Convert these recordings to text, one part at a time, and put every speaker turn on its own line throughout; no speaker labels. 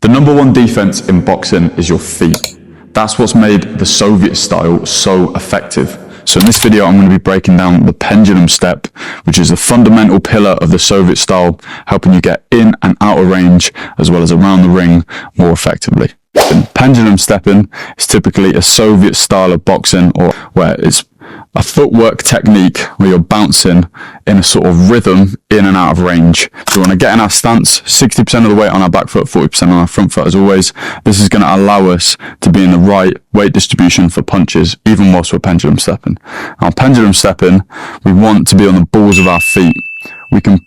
The number one defense in boxing is your feet. That's what's made the Soviet style so effective. So in this video, I'm going to be breaking down the pendulum step, which is the fundamental pillar of the Soviet style, helping you get in and out of range, as well as around the ring more effectively. And pendulum stepping is typically a Soviet style of boxing, or where it's a footwork technique where you're bouncing in a sort of rhythm in and out of range. So we want to get in our stance, 60% of the weight on our back foot, 40% on our front foot as always. This is going to allow us to be in the right weight distribution for punches, even whilst we're pendulum stepping. Now, pendulum stepping, we want to be on the balls of our feet. We can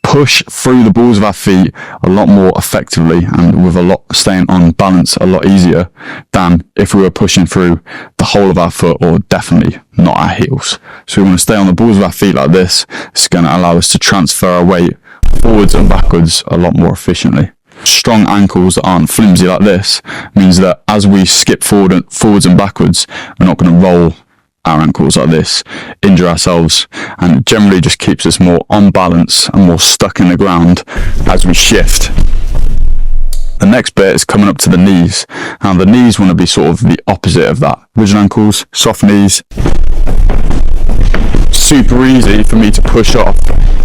push through the balls of our feet a lot more effectively and with staying on balance a lot easier than if we were pushing through the whole of our foot, or definitely not our heels. So we want to stay on the balls of our feet like this. It's going to allow us to transfer our weight forwards and backwards a lot more efficiently. Strong ankles that aren't flimsy like this means that as we skip forwards and backwards, we're not going to roll our ankles like this, injure ourselves, and it generally just keeps us more on balance and more stuck in the ground as we shift. The next bit is coming up to the knees. Now the knees want to be sort of the opposite of that. Rigid ankles, soft knees. Super easy for me to push off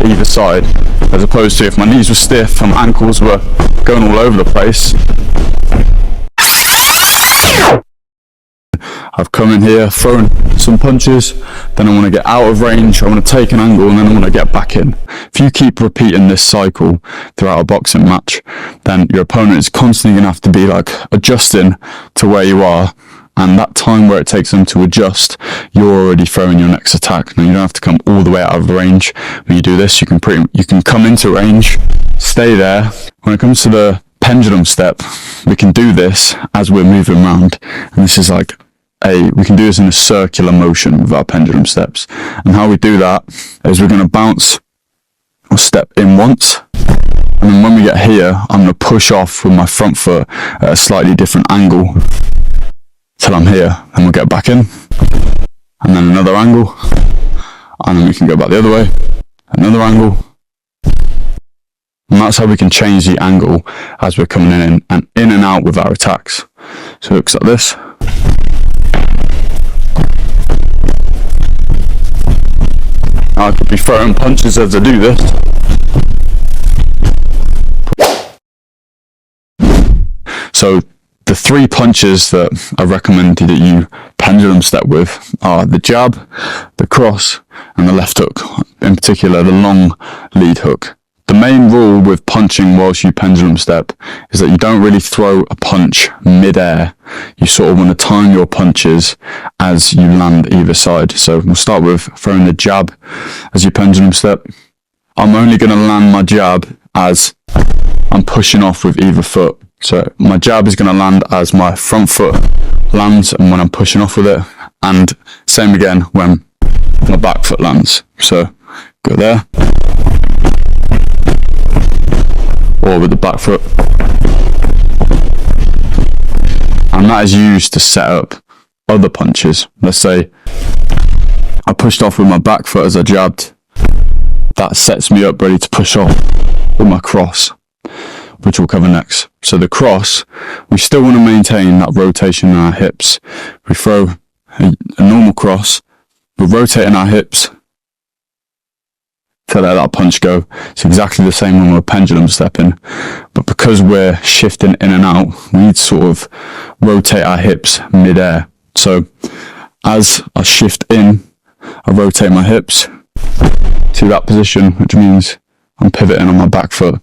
either side, as opposed to if my knees were stiff and my ankles were going all over the place. I've come in here, thrown some punches, then I want to get out of range, I want to take an angle, and then I want to get back in. If you keep repeating this cycle throughout a boxing match, then your opponent is constantly going to have to be like adjusting to where you are, and that time where it takes them to adjust, you're already throwing your next attack. Now you don't have to come all the way out of range. When you do this, you can come into range, stay there. When it comes to the pendulum step, we can do this as we're moving around, and this is like we can do this in a circular motion with our pendulum steps. And how we do that is we're going to bounce or step in once, and then when we get here, I'm going to push off with my front foot at a slightly different angle till I'm here, and we'll get back in, and then another angle, and then we can go back the other way, another angle, and that's how we can change the angle as we're coming in and out with our attacks. So it looks like this. I could be throwing punches as I do this. So the three punches that I recommend that you pendulum step with are the jab, the cross, and the left hook. In particular, the long lead hook. The main rule with punching whilst you pendulum step is that you don't really throw a punch mid-air. You sort of want to time your punches as you land either side. So we'll start with throwing the jab as you pendulum step. I'm only going to land my jab as I'm pushing off with either foot. So my jab is going to land as my front foot lands and when I'm pushing off with it. And same again when my back foot lands. So go there. Or with the back foot, and that is used to set up other punches. Let's say I pushed off with my back foot as I jabbed, that sets me up ready to push off with my cross, which we'll cover next. So the cross, we still want to maintain that rotation in our hips. We throw a normal cross, we're rotating our hips to let that punch go. It's exactly the same when we're pendulum stepping, but because we're shifting in and out, we need to sort of rotate our hips mid-air. So as I shift in, I rotate my hips to that position, which means I'm pivoting on my back foot,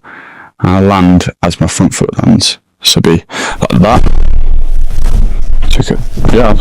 and I land as my front foot lands. So be like that. Check it. Yeah.